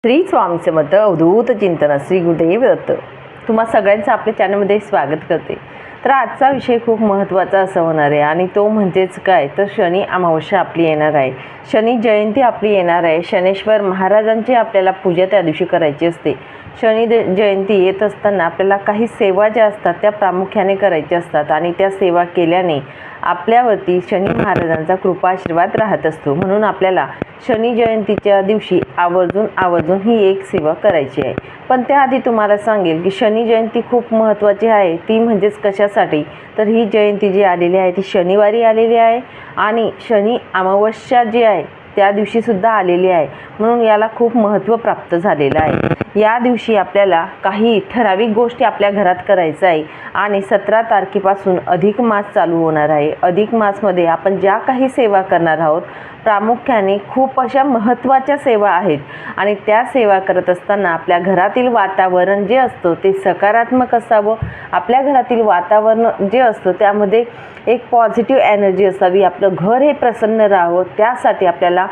श्री स्वामी समर्थ अवधूत चिंतन श्री गुरुदेव दत्त. तुम्हा सगळ्यांचं आपल्या चॅनलमध्ये स्वागत करते. तर आजचा विषय खूप महत्त्वाचा असा होणार आहे आणि तो म्हणजेच काय तर शनी अमावस्या आपली येणार आहे. शनी जयंती आपली येणार आहे. शनेश्वर महाराजांची आपल्याला पूजा त्या दिवशी करायची असते. शनी जयंती येत असताना आपल्याला काही सेवा ज्या असतात त्या प्रामुख्याने करायच्या असतात आणि त्या सेवा केल्याने आपल्यावरती शनी महाराजांचा कृपा आशीर्वाद राहत असतो. म्हणून आपल्याला शनी जयंतीच्या दिवशी आवर्जून ही एक सेवा करायची आहे. पण त्याआधी तुम्हाला सांगेल की शनी जयंती खूप महत्त्वाची आहे. ती म्हणजेच कशासाठी तर ही जयंती जी आलेली आहे ती शनिवारी आलेली आहे आणि शनी अमावस्या जी आहे त्या दिवशीसुद्धा आलेली आहे. म्हणून याला खूप महत्त्व प्राप्त झालेलं आहे. या दिवशी आपल्याला काही ठराविक गोष्टी आपल्या घरात करायचं आहे आणि 17 तारखेपासून अधिक मास चालू होणार आहे. अधिक मासमध्ये आपण ज्या काही सेवा करणार आहोत प्रामुख्याने खूप अशा महत्त्वाच्या सेवा आहेत आणि त्या सेवा करत असताना आपल्या घरातील वातावरण जे असतं ते सकारात्मक असावं. आपल्या घरातील वातावरण जे असतं त्यामध्ये एक पॉझिटिव्ह एनर्जी असावी. आपलं घर हे प्रसन्न राहावं त्यासाठी आपल्याला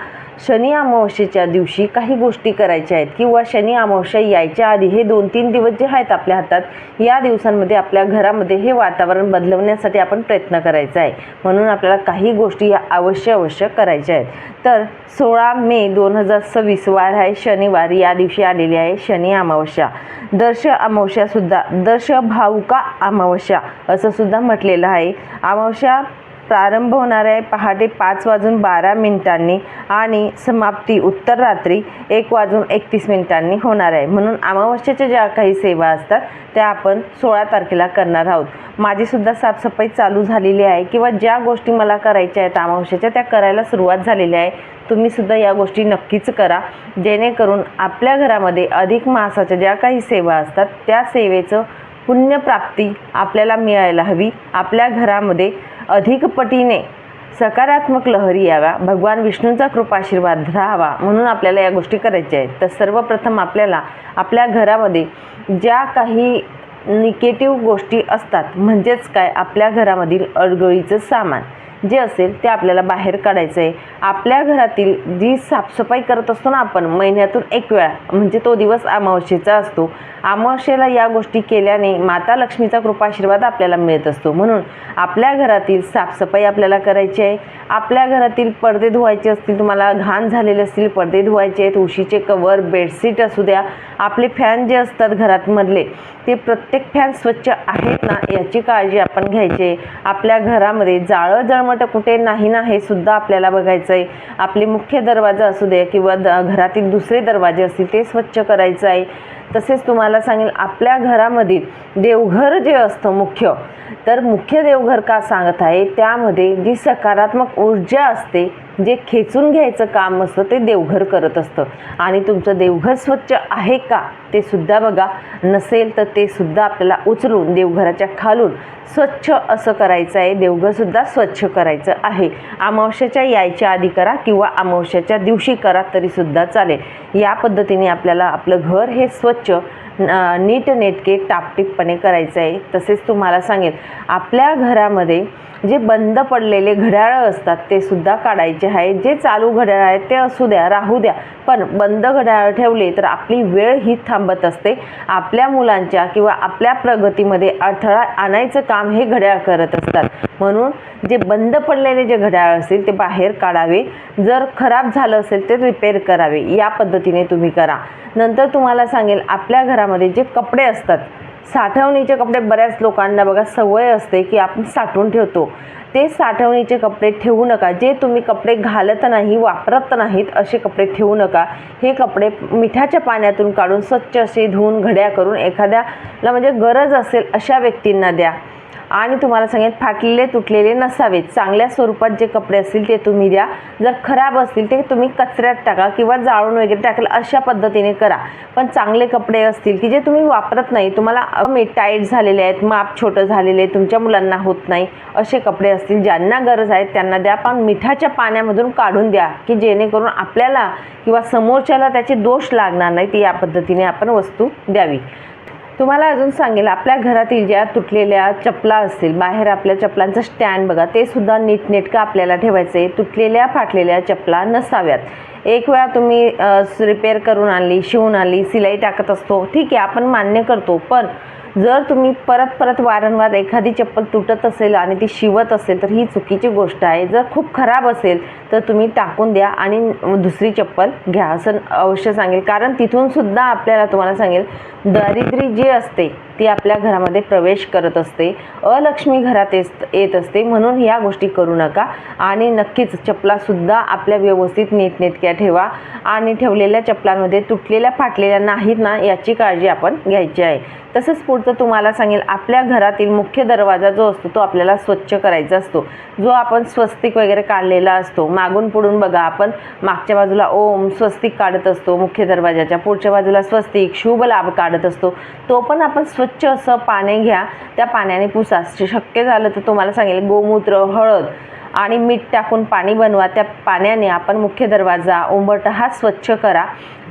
शनी अमावस्येच्या दिवशी काही गोष्टी करायच्या आहेत किंवा शनी अमावस्या यायच्या आधी हे 2-3 दिवस जे आहेत आपल्या हातात या दिवसांमध्ये आपल्या घरामध्ये हे वातावरण बदलवण्यासाठी आपण प्रयत्न करायचा आहे. म्हणून आपल्याला काही गोष्टी या अवश्य करायच्या आहेत. तर 16 मे 2026 वार आहे शनिवार. या दिवशी आलेली आहे शनी अमावस्या. दर्श अमावस्यासुद्धा दर्श भावुका अमावस्या असं सुद्धा म्हटलेलं आहे. अमावस्या प्रारंभ होणार आहे पहाटे 5:12 आणि समाप्ती उत्तर रात्री 1:31 होणार आहे. म्हणून अमावस्येच्या ज्या काही सेवा असतात त्या आपण 16 तारखेला करणार आहोत. माझीसुद्धा साफसफाई चालू झालेली आहे किंवा ज्या गोष्टी मला करायच्या आहेत अमावस्येच्या त्या करायला सुरुवात झालेली आहे. तुम्हीसुद्धा या गोष्टी नक्कीच करा जेणेकरून आपल्या घरामध्ये अधिक मासाच्या ज्या काही सेवा असतात त्या सेवेचं पुण्यप्राप्ती आपल्याला मिळायला हवी. आपल्या घरामध्ये अधिक पटीने सकारात्मक लहरी याव्या, भगवान विष्णूंचा कृपाशीर्वाद राहावा म्हणून आपल्याला या गोष्टी करायच्या आहेत. तर सर्वप्रथम आपल्याला आपल्या घरामध्ये ज्या काही निगेटिव्ह गोष्टी असतात म्हणजेच काय आपल्या घरामधील अडगळीचं सामान जे असेल ते आपल्याला बाहेर काढायचं आहे. आपल्या घरातील जी साफसफाई करत असतो ना आपण महिन्यातून एक वेळा म्हणजे तो दिवस अमावस्येचा असतो. अमावस्येला या गोष्टी केल्याने माता लक्ष्मीचा कृपाशीर्वाद आपल्याला मिळत असतो. म्हणून आपल्या घरातील साफसफाई आपल्याला करायची आहे. आपल्या घरातील पडदे धुवायचे असतील, तुम्हाला घाण झालेले असतील पडदे धुवायचे आहेत. उशीचे कवर, बेडशीट असू द्या, आपले फॅन जे असतात घरातमधले ते प्रत्येक फॅन स्वच्छ आहेत ना याची काळजी आपण घ्यायची. आपल्या घरामध्ये जाळं जळमट कुठे नाही ना हे सुद्धा आपल्याला बघायचं आहे. आपले मुख्य दरवाजा असू दे किंवा घरातील दुसरे दरवाजे असतील ते स्वच्छ करायचं आहे. तसेच तुम्हाला सांगेल आपल्या घरामध्ये देवघर जे असतं मुख्य देवघर का सांगत आहे त्यामध्ये जी सकारात्मक ऊर्जा असते जे खेचून घ्यायचं काम असतं ते देवघर करत असतं. आणि तुमचं देवघर स्वच्छ आहे का ते सुद्धा बघा. नसेल तर ते सुद्धा आपल्याला उचलून देवघराच्या खालून स्वच्छ असं करायचं आहे. देवघरसुद्धा स्वच्छ करायचं आहे. अमावस्येच्या यायच्या आधी करा किंवा अमावस्येच्या दिवशी करा तरीसुद्धा चालेल. या पद्धतीने आपल्याला आपलं घर हे स्वच्छ नीटनेटके टापटीपपणे करायचं आहे. तसेच तुम्हाला सांगेल आपल्या घरामध्ये जे बंद पडलेले घड्याळं असतात ते सुद्धा काढायचे आहे. जे चालू घड्याळ आहेत ते असू द्या राहू द्या पण बंद घड्याळ ठेवले तर आपली वेळ ही थांबत असते. आपल्या मुलांच्या किंवा आपल्या प्रगतीमध्ये अडथळा आणायचं काम हे घड्याळ करत असतात. म्हणून जे बंद पडलेले जे घड्याळ असतील ते बाहेर काढावे. जर खराब झालं असेल ते रिपेअर करावे. या पद्धतीने तुम्ही करा. नंतर तुम्हाला सांगेल आपल्या घरामध्ये जे कपडे असतात साठवणीचे कपडे बऱ्याच लोकांना बघा सवय असते की आपण साठवून ठेवतो. ते साठवणीचे कपडे ठेवू नका. जे तुम्ही कपडे घालत नाही वापरत नाहीत असे कपडे ठेवू नका. हे कपडे मिठाच्या पाण्यातून काढून स्वच्छ असे धुवून घड्या करून एखाद्याला म्हणजे गरज असेल अशा व्यक्तींना द्या. आणि तुम्हाला सांगेन फाटलेले तुटलेले नसावेत. चांगल्या स्वरूपात जे कपडे असतील ते तुम्ही द्या. जर खराब असतील ते तुम्ही कचऱ्यात टाका किंवा जाळून वगैरे टाकलं अशा पद्धतीने करा. पण चांगले कपडे असतील की जे तुम्ही वापरत नाही तुम्हाला टाईट झालेले आहेत माप छोटं झालेले आहे तुमच्या मुलांना होत नाही असे कपडे असतील ज्यांना गरज आहे त्यांना द्या. पण मिठाच्या पाण्यामधून काढून द्या की जेणेकरून आपल्याला किंवा समोरच्याला त्याचे दोष लागणार नाहीत. या पद्धतीने आपण वस्तू द्यावी. तुम्हाला अजून सांगेल, आपल्या घरातील ज्या तुटलेल्या चपला असतील, बाहेर आपल्या चपलांचं स्टँड बघा, ते सुद्धा नीटनेटकं आपल्याला ठेवायचं आहे. तुटलेल्या फाटलेल्या चपला नसाव्यात. एक वेळा तुम्ही रिपेअर करून आणली, शिवून आणली, सिलाई टाकत असतो, ठीक आहे, आपण मान्य करतो. पण जर तुम्ही परत परत वारंवार एखादी चप्पल तुटत असेल आणि ती शिवत असेल तर ही चुकीची गोष्ट आहे. जर खूप खराब असेल तर तुम्ही टाकून द्या आणि दुसरी चप्पल घ्या असं अवश्य सांगेल. कारण तिथून सुद्धा आपल्याला तुम्हाला सांगेल, दारिद्र्य जी असते ती आपल्या घरामध्ये प्रवेश करत असते, अलक्ष्मी घरात येत असते. म्हणून ह्या गोष्टी करू नका. आणि नक्कीच चपलासुद्धा आपल्या व्यवस्थित नीटनेटक्या ठेवा आणि ठेवलेल्या चपलांमध्ये तुटलेल्या फाटलेल्या नाहीत ना याची काळजी आपण घ्यायची आहे. तसंच पुढचं तुम्हाला सांगेल, आपल्या घरातील मुख्य दरवाजा जो असतो तो आपल्याला स्वच्छ करायचा असतो. जो आपण स्वस्तिक वगैरे काढलेला असतो, मागून पुढून बघा, आपण मागच्या बाजूला ओम स्वस्तिक काढत असतो, मुख्य दरवाजाच्या पुढच्या बाजूला स्वस्तिक शुभ लाभ काढत असतो, तो पण आपण स्वच्छ असं पाणी घ्या, त्या पाण्याने पुसा. शक्य झालं तर तुम्हाला सांगेल, गोमूत्र, हळद आणि मीठ टाकून पाणी बनवा, त्या पाण्याने आपण मुख्य दरवाजा, उंबरठा हा स्वच्छ करा.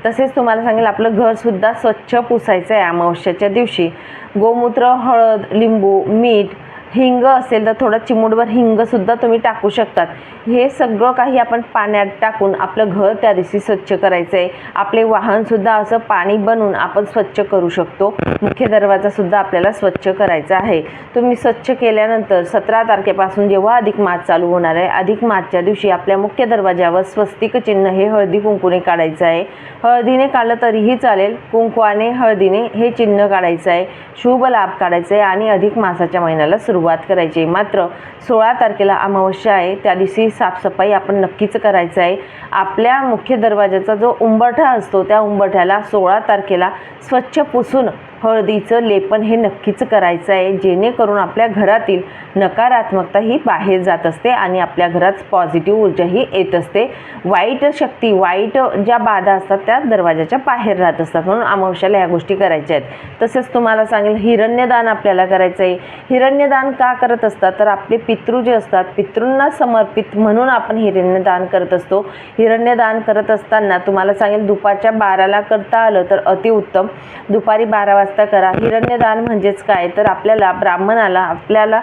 तसेच तुम्हाला सांगेल, आपलं घरसुद्धा स्वच्छ पुसायचं आहे. अमावस्येच्या दिवशी गोमूत्र, हळद, लिंबू, मीठ, हिंग असेल तर थोडं चिमूटभर हिंगसुद्धा तुम्ही टाकू शकतात. हे सगळं काही आपण पाण्यात टाकून आपलं घर त्या दिवशी स्वच्छ करायचं आहे. आपले वाहनसुद्धा असं पाणी बनवून आपण स्वच्छ करू शकतो. मुख्य दरवाजासुद्धा आपल्याला स्वच्छ करायचा आहे. तुम्ही स्वच्छ केल्यानंतर 17 तारखेपासून जेव्हा अधिक मास चालू होणार आहे, अधिक मासच्या दिवशी आपल्या मुख्य दरवाजावर स्वस्तिक चिन्ह हे हळदी कुंकूने काढायचं आहे. हळदीने काढलं तरीही चालेल, कुंकवाने हळदीने हे चिन्ह काढायचं आहे, शुभ लाभ काढायचं आहे आणि अधिक मासाच्या महिन्याला सुरुवात करायची. मात्र 16 तारखेला अमावस्या आहे, त्या दिवशी साफसफाई आपण नक्कीच करायचं आहे. आपल्या मुख्य दरवाजाचा जो उंबरठा असतो त्या उंबरठ्याला 16 तारखेला स्वच्छ पुसून हळदीचं लेपन हे नक्कीच करायचं आहे, जेणेकरून आपल्या घरातील नकारात्मकता ही बाहेर जात असते आणि आपल्या घरात पॉझिटिव्ह ऊर्जाही येत असते. वाईट शक्ती, वाईट ज्या बाधा असतात त्या दरवाजाच्या बाहेर राहत असतात. म्हणून अमावस्याला ह्या गोष्टी करायच्या आहेत. तसेच तुम्हाला सांगेल, हिरण्यदान आपल्याला करायचं आहे. हिरण्यदान का करत असतात तर आपले पितृ जे असतात, पितृंना समर्पित म्हणून आपण हिरण्यदान करत असतो. हिरण्यदान करत असताना तुम्हाला सांगेल, दुपारच्या 12ला करता आलं तर अतिउत्तम, दुपारी 12 वाजता करा. हिरण्यदान म्हणजेच काय तर आपल्याला ब्राह्मणाला, आपल्याला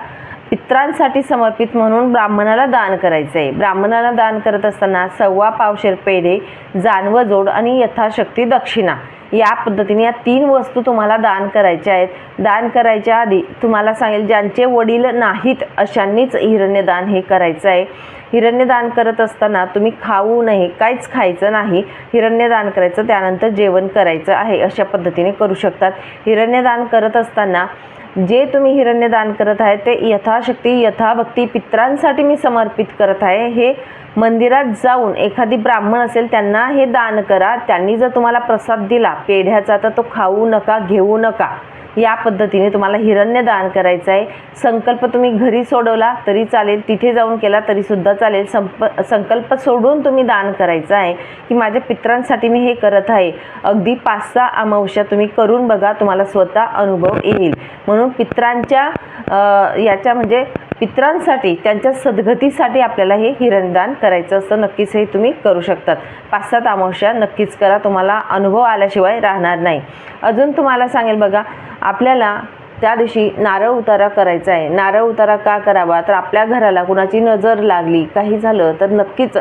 पित्रांसाठी समर्पित म्हणून ब्राह्मणाला दान करायचं आहे. ब्राह्मणाला दान करत असताना 1.25 पावशेर पेढे, जानवं जोड आणि यथाशक्ती दक्षिणा, या पद्धतीने या 3 वस्तू तुम्हाला दान करायच्या आहेत. दान करायच्या आधी तुम्हाला सांगेल, ज्यांचे वडील नाहीत अशांनीच हिरण्यदान हे करायचं आहे. हिरण्यदान करत असताना तुम्ही खाऊ नये, काहीच खायचं नाही, हिरण्यदान करायचं, त्यानंतर जेवण करायचं आहे. अशा पद्धतीने करू शकतात. हिरण्यदान करत असताना जे तुम्ही हिरण्यदान करत आहे ते यथाशक्ती, यथाभक्ती पित्रांसाठी मी समर्पित करत आहे, हे मंदिरात जाऊन एखादी ब्राह्मण असेल त्यांना हे दान करा. त्यांनी जर तुम्हाला प्रसाद दिला पेढ्याचा तर तो खाऊ नका, घेऊ नका. या पद्धतीने तुम्हाला हिरण्यदान करायचं आहे. संकल्प तुम्ही घरी सोडवला तरी चालेल, तिथे जाऊन केला तरीसुद्धा चालेल. संकल्प सोडून तुम्ही दान करायचं आहे की माझ्या पित्रांसाठी मी हे करत आहे. अगदी 5-6 अमावस्या तुम्ही करून बघा, तुम्हाला स्वतः अनुभव येईल. म्हणून पित्रांच्या याच्या म्हणजे पित्रांसाठी, त्यांच्या सद्गतीसाठी आपल्याला हे हिरण्यदान करायचं असतं. नक्कीच हे तुम्ही करू शकतात. 5-7 अमावस्या नक्कीच करा, तुम्हाला अनुभव आल्याशिवाय राहणार नाही. अजून तुम्हाला सांगेल बघा, आपल्याला त्या दिवशी नारळ उतारा करायचा आहे. नारळ उतारा का करावा तर आपल्या घराला कुणाची नजर लागली, काही झालं तर नक्कीच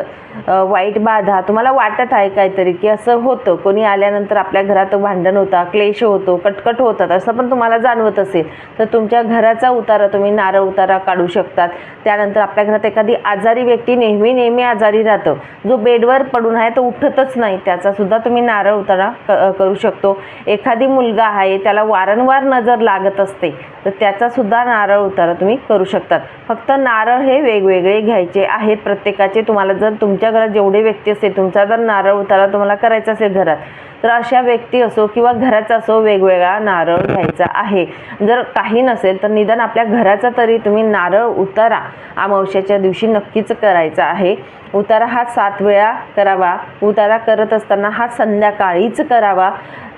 वाईट बाधा तुम्हाला वाटत आहे काहीतरी की असं होतं, कोणी आल्यानंतर आपल्या घरात भांडण होता, क्लेश होतो, कटकट होतात, असं पण तुम्हाला जाणवत असेल तर तुमच्या घराचा उतारा तुम्ही नारळ उतारा काढू शकतात. त्यानंतर आपल्या घरात एखादी आजारी व्यक्ती नेहमी आजारी राहतं, जो बेडवर पडून आहे तो उठतच नाही, त्याचासुद्धा तुम्ही नारळ उतारा करू शकतो. एखादी मुलगा आहे त्याला वारंवार नजर लागत असते तर त्याचासुद्धा नारळ उतारा तुम्ही करू शकतात. फक्त नारळ हे वेगवेगळे घ्यायचे आहेत प्रत्येकाचे. तुम्हाला जर तुमच्या घरात जेवढे व्यक्ती असेल, तुमचा जर नारळ उतारा तुम्हाला करायचा असेल घरात, तर अशा व्यक्ती असो किंवा घराचा असो वेगवेगळा नारळ घ्यायचा आहे. जर काही नसेल तर निदान आपल्या घराचा तरी तुम्ही नारळ उतारा अमावस्येच्या दिवशी नक्कीच करायचा आहे. उतारा हा 7 वेळा करावा. उतारा करत असताना हा संध्याकाळीच करावा.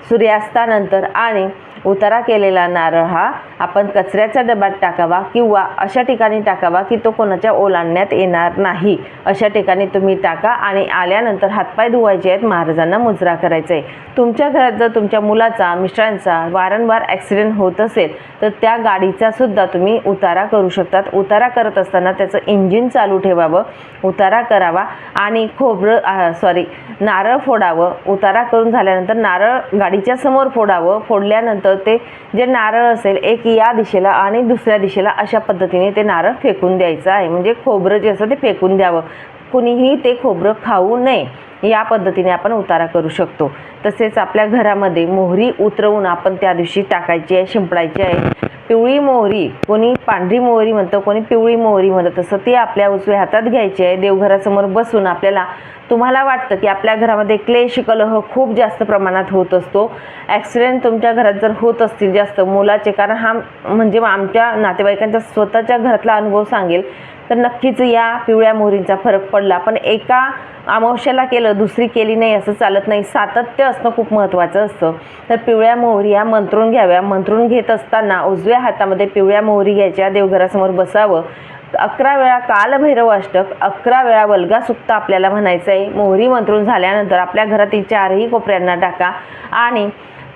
सूर्यास्तानंतर आणि उतारा केलेला नारळ हा आपण कचऱ्याच्या डब्यात टाकावा किंवा अशा ठिकाणी टाकावा की तो कोणाच्या ओलांडण्यात येणार नाही, अशा ठिकाणी तुम्ही टाका. आणि आल्यानंतर हातपाय धुवायचे आहेत, महाराजांना मुजरा करायचा आहे. तुमच्या घरात जर तुमच्या मुलाचा, मिस्टरांचा वारंवार ॲक्सिडेंट होत असेल तर त्या गाडीचा सुद्धा तुम्ही उतारा करू शकतात. उतारा करत असताना त्याचं इंजिन चालू ठेवावं, उतारा करावा आणि नारळ फोडावं. उतारा करून झाल्यानंतर नारळ गाडीच्या समोर फोडावं. फोडल्यानंतर ते जे नारळ असेल एक या दिशेला आणि दुसऱ्या दिशेला अशा पद्धतीने ते नारळ फेकून द्यायचं आहे. म्हणजे खोबरं जे असतं ते फेकून द्यावं, कुणीही ते खोबरं खाऊ नये. या पद्धतीने आपण उतारा करू शकतो. तसेच आपल्या घरामध्ये मोहरी उतरवून आपण त्या दिवशी टाकायची आहे, शिंपडायची आहे. पिवळी मोहरी, कोणी पांढरी मोहरी म्हणतं, कोणी पिवळी मोहरी म्हणत असं, ती आपल्या उजव्या हातात घ्यायची आहे. देवघरासमोर बसून तुम्हाला वाटतं की आपल्या घरामध्ये क्लेश कलह खूप जास्त प्रमाणात होत असतो, ॲक्सिडेंट तुमच्या घरात जर होत असतील जास्त मुलाचे, कारण हा म्हणजे आमच्या नातेवाईकांच्या स्वतःच्या घरातला अनुभव सांगेल, तर नक्कीच या पिवळ्या मोहरींचा फरक पडला. पण एका अमावस्याला केलं, दुसरी केली नाही असं चालत नाही. सातत्य असणं खूप महत्त्वाचं असतं. तर पिवळ्या मोहरी या मंत्रून घ्याव्या. मंत्रून घेत असताना उजव्या हातामध्ये पिवळ्या मोहरी घ्यायच्या, देवघरासमोर बसावं. 11 वेळा कालभैरव अष्टक, 11 वेळा वल्गा सुक्त आपल्याला म्हणायचं आहे. मोहरी मंत्रून झाल्यानंतर आपल्या घरातील 4ही कोपऱ्यांना टाका आणि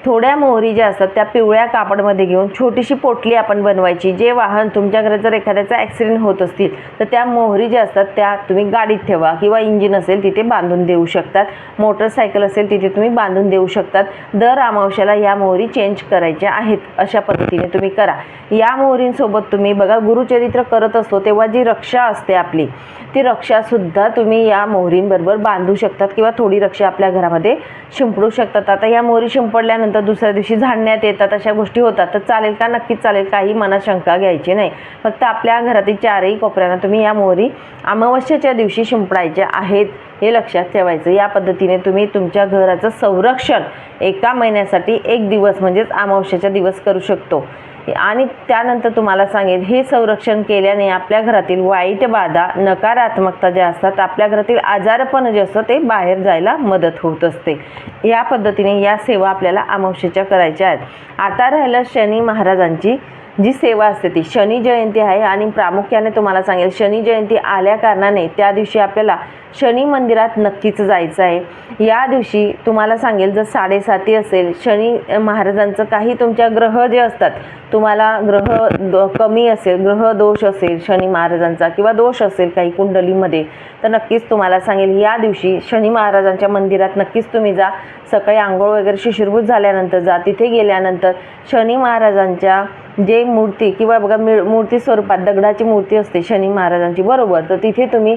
थोड्या मोहरी ज्या असतात त्या पिवळ्या कापडमध्ये घेऊन छोटीशी पोटली आपण बनवायची. जे वाहन तुमच्या घरात जर एखाद्याचा ॲक्सिडेंट होत असतील तर त्या मोहरी ज्या असतात त्या तुम्ही गाडीत ठेवा किंवा इंजिन असेल तिथे बांधून देऊ शकतात, मोटरसायकल असेल तिथे तुम्ही बांधून देऊ शकतात. दर अमावस्याला या मोहरी चेंज करायच्या आहेत. अशा पद्धतीने तुम्ही करा. या मोहरींसोबत तुम्ही बघा, गुरुचरित्र करत असतो तेव्हा जी रक्षा असते आपली, ती रक्षासुद्धा तुम्ही या मोहरींबरोबर बांधू शकतात किंवा थोडी रक्षा आपल्या घरामध्ये शिंपडू शकतात. आता या मोहरी शिंपडल्यानंतर दुसऱ्या दिवशी झाडण्यात येतात, अशा गोष्टी होतात. तर चालेल का? नक्कीच चालेल, काही मनात शंका घ्यायची नाही. फक्त आपल्या घरातील 4ही कोपऱ्यांना तुम्ही या मोहरी अमावस्येच्या दिवशी शिंपडायच्या आहेत, हे लक्षात ठेवायचं. या पद्धतीने तुम्ही तुमच्या घराचं संरक्षण एका महिन्यासाठी 1 दिवस म्हणजेच अमावस्येचा दिवस करू शकतो. आणि त्यानंतर तुम्हाला सांगेल, हे संरक्षण केल्याने आपल्या घरातील वाईट बाधा, नकारात्मकता ज्या असतात, आपल्या घरातील आजारपण जे असतं ते बाहेर जायला मदत होत असते. या पद्धतीने या सेवा आपल्याला अमावस्येच्या करायच्या आहेत. आता राहिलं शनी महाराजांची जी सेवा असते ती. शनी जयंती आहे आणि प्रामुख्याने तुम्हाला सांगेल, शनी जयंती आल्या कारणाने त्या दिवशी आपल्याला शनी मंदिरात नक्कीच जायचं आहे. या दिवशी तुम्हाला सांगेल, जर 7:30 असेल, शनी महाराजांचं काही तुमच्या ग्रह जे असतात, तुम्हाला ग्रह कमी असेल, ग्रह दोष असेल शनी महाराजांचा किंवा दोष असेल काही कुंडलीमध्ये, तर नक्कीच तुम्हाला सांगेल या दिवशी शनी महाराजांच्या मंदिरात नक्कीच तुम्ही जा. सकाळी आंघोळ वगैरे शिशिरभूत झाल्यानंतर जा. तिथे गेल्यानंतर शनी महाराजांच्या जे मूर्ती किंवा बघा मूर्ती स्वरूपात दगडाची मूर्ती असते शनी महाराजांची, बरोबर, तर तिथे तुम्ही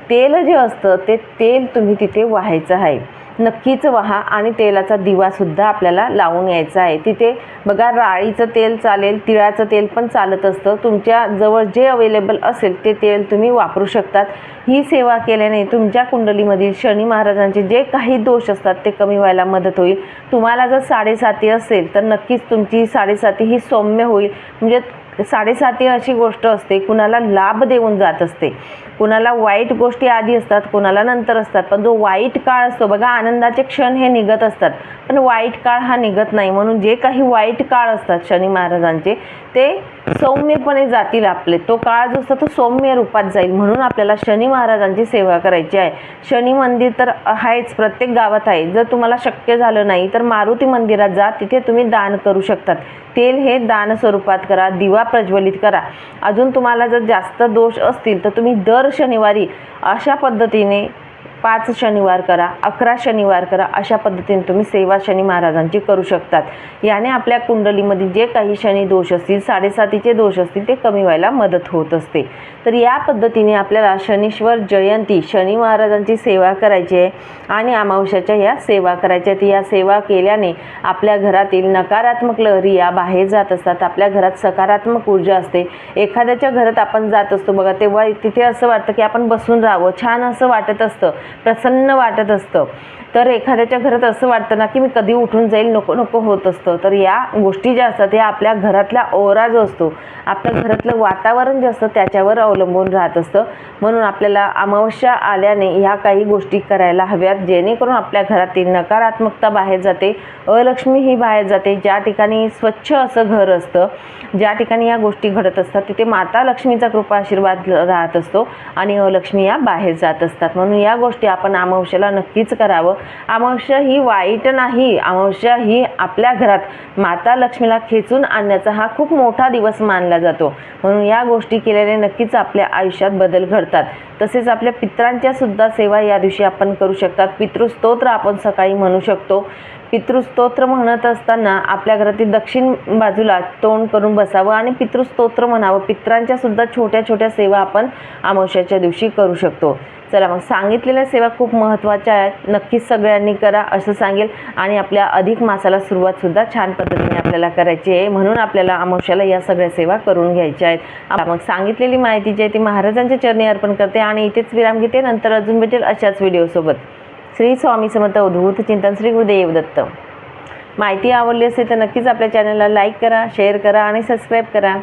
तेल जे असतं ते तेल तुम्ही तिथे वाहायचं आहे. नक्कीच वाहा आणि तेलाचा दिवासुद्धा आपल्याला लावून यायचा आहे. तिथे बघा, राळीचं तेल चालेल, तिळाचं तेल पण चालत असतं. तुमच्या जवळ जे अवेलेबल असेल ते तेल तुम्ही वापरू शकतात. ही सेवा केल्याने तुमच्या कुंडलीमधील शनी महाराजांचे जे काही दोष असतात ते कमी व्हायला मदत होईल. तुम्हाला जर 7:30 असेल तर नक्कीच तुमची 7:30 ही सौम्य होईल. म्हणजे 7:30 अशी गोष्ट असते, कुणाला लाभ देऊन जात असते, कुणाला वाईट गोष्टी आधी असतात, कुणाला नंतर असतात. पण जो वाईट काळ असतो बघा, आनंदाचे क्षण हे निघत असतात पण वाईट काळ हा निघत नाही. म्हणून जे काही वाईट काळ असतात शनी महाराजांचे ते सौम्यपणे जातील आपले. तो काळ जो असतो तो सौम्य रूपात जाईल. म्हणून आपल्याला शनी महाराजांची सेवा करायची आहे. शनी मंदिर तर आहेच, प्रत्येक गावात आहे. जर तुम्हाला शक्य झालं नाही तर मारुती मंदिरात जा, तिथे तुम्ही दान करू शकतात. तेल हे दान स्वरूपात करा, दिवा प्रज्वलित करा. अजून तुम्हाला जर जास्त दोष असतील तर तुम्ही दर शनिवारी अशा पद्धतीने 5 शनिवार करा, 11 शनिवार करा. अशा पद्धतीने तुम्ही सेवा शनी महाराजांची करू शकतात. याने आपल्या कुंडलीमध्ये जे काही शनी दोष असतील, 7:30चे दोष असतील, ते कमी व्हायला मदत होत असते. तर या पद्धतीने आपल्याला शनीश्वर जयंती शनी महाराजांची सेवा करायची आहे आणि अमावस्याच्या या सेवा करायच्या आहेत. या सेवा केल्याने आपल्या घरातील नकारात्मक लहरी या बाहेर जात असतात. आपल्या घरात सकारात्मक ऊर्जा असते. एखाद्याच्या घरात आपण जात असतो बघा, तेव्हा तिथे असं वाटतं की आपण बसून राहावं, छान असं वाटत असतं, प्रसन्न वाटत असतं. तर एखाद्याच्या घरात असं वाटतं ना की मी कधी उठून जाईल, नको नको होत असतं. तर या गोष्टी ज्या असतात या आपल्या घरातला ओरा जो असतो, आपल्या घरातलं वातावरण जे असतं त्याच्यावर अवलंबून राहत असतं. म्हणून आपल्याला अमावस्या आल्याने ह्या काही गोष्टी करायला हव्यात, जेणेकरून आपल्या घरातील नकारात्मकता बाहेर जाते, अलक्ष्मी ही बाहेर जाते. ज्या ठिकाणी स्वच्छ असं घर असतं, ज्या ठिकाणी या गोष्टी घडत असतात, तिथे माता लक्ष्मीचा कृपा आशीर्वाद राहत असतो आणि अलक्ष्मी या बाहेर जात असतात. म्हणून या गोष्टी आपण अमावस्याला नक्कीच करावं. अमावस्या ही वाईट नाही, अमावस्या ही आपल्या घरात माता लक्ष्मीला खेचून आणण्याचा हा खूप मोठा दिवस मानला जातो. म्हणून या गोष्टी केल्याने नक्कीच आपल्या आयुष्यात बदल घडतात. तसेच आपल्या पितरांच्या सुद्धा सेवा या दिवशी आपण करू शकतात. पितृस्तोत्र आपण सकाळी म्हणू शकतो. पितृस्तोत्र म्हणत असताना आपल्या घरातील दक्षिण बाजूला तोंड करून बसावं आणि पितृस्तोत्र म्हणावं. पितरांच्या सुद्धा छोट्या छोट्या सेवा आपण अमावस्याच्या दिवशी करू शकतो. चला मग, सांगितलेल्या सेवा खूप महत्त्वाच्या आहेत, नक्कीच सगळ्यांनी करा असं सांगेल. आणि आपल्या अधिक मासाला सुरुवातसुद्धा छान पद्धतीने आपल्याला करायची आहे, म्हणून आपल्याला अमावस्याला या सगळ्या सेवा करून घ्यायच्या आहेत. मग सांगितलेली माहिती जी आहे ती महाराजांच्या चरणी अर्पण करते आणि इथेच विराम घेते. नंतर अजून भेटेल अशाच व्हिडिओसोबत. श्री स्वामी समर्थ. अवधूत चिंतन. श्री गुरुदेव दत्त. माहिती आवडली असेल तर नक्कीच आपल्या चॅनलला लाईक करा, शेअर करा आणि सबस्क्राईब करा.